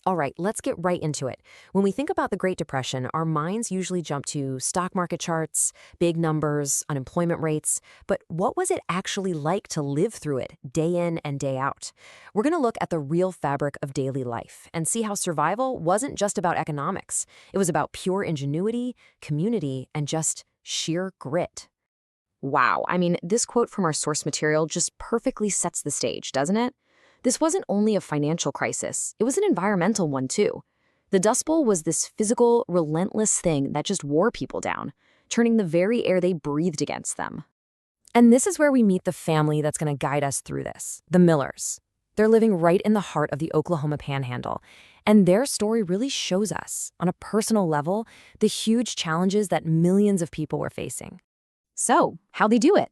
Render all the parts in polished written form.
All right, let's get right into it. When we think about the Great Depression, our minds usually jump to stock market charts, big numbers, unemployment rates. But what was it actually like to live through it day in and day out? We're going to look at the real fabric of daily life and see how survival wasn't just about economics. It was about pure ingenuity, community, and just sheer grit. Wow, I mean, this quote from our source material just perfectly sets the stage, doesn't it? This wasn't only a financial crisis, it was an environmental one too. The Dust Bowl was this physical, relentless thing that just wore people down, turning the very air they breathed against them. And this is where we meet the family that's going to guide us through this, the Millers. They're living right in the heart of the Oklahoma Panhandle, and their story really shows us, on a personal level, the huge challenges that millions of people were facing. So, how'd they do it?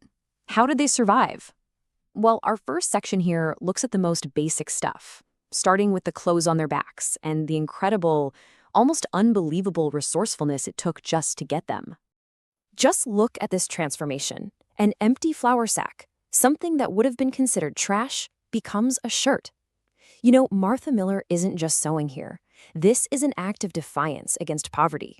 How did they survive? Well, our first section here looks at the most basic stuff, starting with the clothes on their backs and the incredible, almost unbelievable resourcefulness it took just to get them. Just look at this transformation. An empty flour sack, something that would have been considered trash, becomes a shirt. You know, Martha Miller isn't just sewing here. This is an act of defiance against poverty.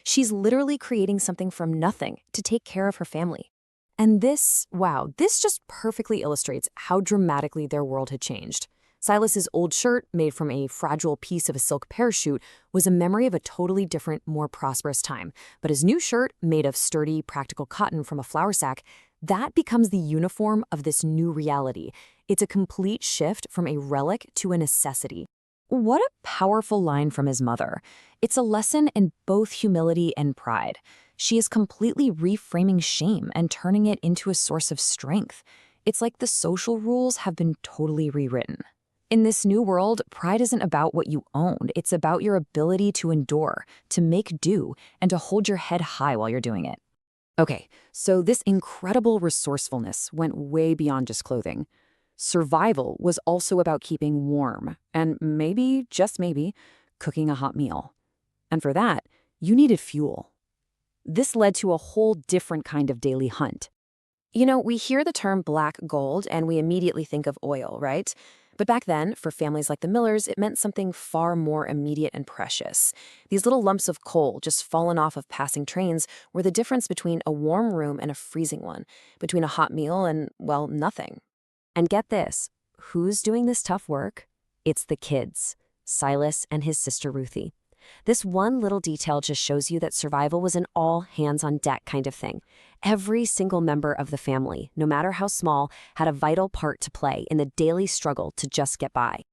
She's literally creating something from nothing to take care of her family. And this, wow, this just perfectly illustrates how dramatically their world had changed. Silas's old shirt, made from a fragile piece of a silk parachute, was a memory of a totally different, more prosperous time. But his new shirt, made of sturdy, practical cotton from a flour sack, that becomes the uniform of this new reality. It's a complete shift from a relic to a necessity. What a powerful line from his mother. It's a lesson in both humility and pride. She is completely reframing shame and turning it into a source of strength. It's like the social rules have been totally rewritten. In this new world, pride isn't about what you own. It's about your ability to endure, to make do, and to hold your head high while you're doing it. Okay, so this incredible resourcefulness went way beyond just clothing. Survival was also about keeping warm and maybe, just maybe, cooking a hot meal. And for that, you needed fuel. This led to a whole different kind of daily hunt. You know, we hear the term black gold and we immediately think of oil, right? But back then, for families like the Millers, it meant something far more immediate and precious. These little lumps of coal just fallen off of passing trains were the difference between a warm room and a freezing one, between a hot meal and, well, nothing. And get this, who's doing this tough work? It's the kids, Silas and his sister Ruthie. This one little detail just shows you that survival was an all-hands-on-deck kind of thing. Every single member of the family, no matter how small, had a vital part to play in the daily struggle to just get by.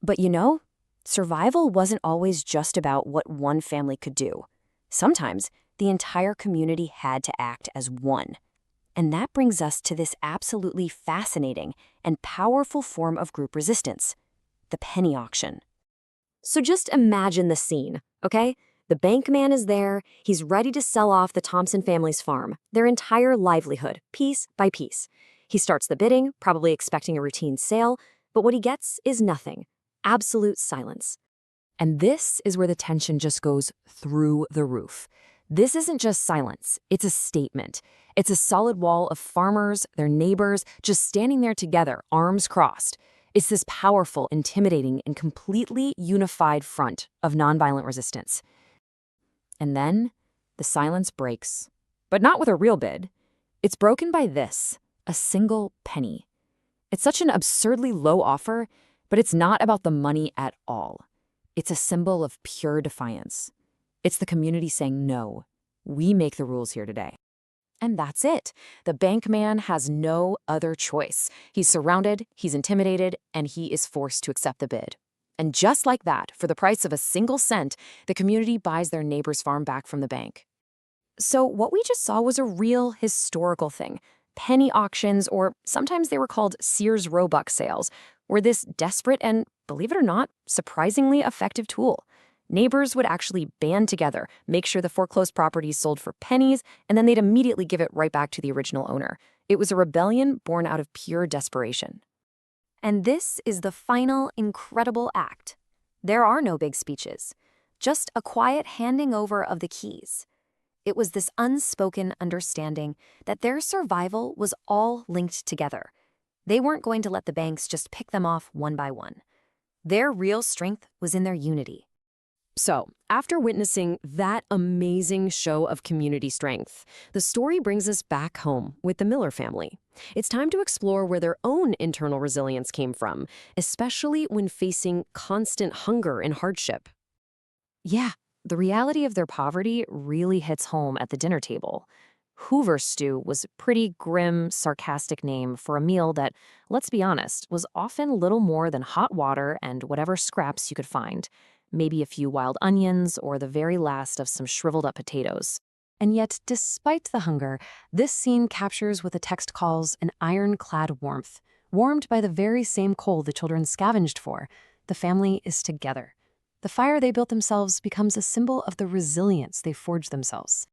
But you know, survival wasn't always just about what one family could do. Sometimes, the entire community had to act as one. And that brings us to this absolutely fascinating and powerful form of group resistance, the penny auction. So just imagine the scene, okay? The bank man is there, he's ready to sell off the Thompson family's farm, their entire livelihood, piece by piece. He starts the bidding, probably expecting a routine sale, but what he gets is nothing, absolute silence. And this is where the tension just goes through the roof. This isn't just silence, it's a statement. It's a solid wall of farmers, their neighbors, just standing there together, arms crossed. It's this powerful, intimidating, and completely unified front of nonviolent resistance. And then the silence breaks, but not with a real bid. It's broken by this, a single penny. It's such an absurdly low offer, but it's not about the money at all. It's a symbol of pure defiance. It's the community saying, no, we make the rules here today. And that's it. The bank man has no other choice. He's surrounded, he's intimidated, and he is forced to accept the bid. And just like that, for the price of a single cent, the community buys their neighbor's farm back from the bank. So what we just saw was a real historical thing. Penny auctions, or sometimes they were called Sears Roebuck sales, were this desperate and, believe it or not, surprisingly effective tool. Neighbors would actually band together, make sure the foreclosed properties sold for pennies, and then they'd immediately give it right back to the original owner. It was a rebellion born out of pure desperation. And this is the final incredible act. There are no big speeches, just a quiet handing over of the keys. It was this unspoken understanding that their survival was all linked together. They weren't going to let the banks just pick them off one by one. Their real strength was in their unity. So, after witnessing that amazing show of community strength, the story brings us back home with the Miller family. It's time to explore where their own internal resilience came from, especially when facing constant hunger and hardship. Yeah, the reality of their poverty really hits home at the dinner table. Hoover stew was a pretty grim, sarcastic name for a meal that, let's be honest, was often little more than hot water and whatever scraps you could find, maybe a few wild onions or the very last of some shriveled up potatoes. And yet, despite the hunger, this scene captures what the text calls an ironclad warmth, warmed by the very same coal the children scavenged for. The family is together. The fire they built themselves becomes a symbol of the resilience they forged themselves.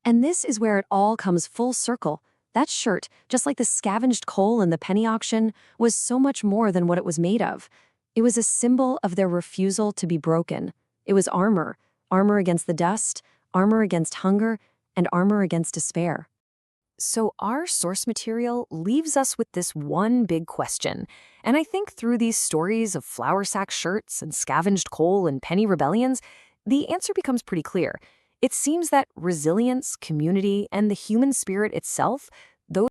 And this is where it all comes full circle. That shirt, just like the scavenged coal in the penny auction, was so much more than what it was made of. It was a symbol of their refusal to be broken. It was armor, armor against the dust, armor against hunger, and armor against despair. So our source material leaves us with this one big question. And I think through these stories of flour sack shirts and scavenged coal and penny rebellions, the answer becomes pretty clear. It seems that resilience, community, and the human spirit itself,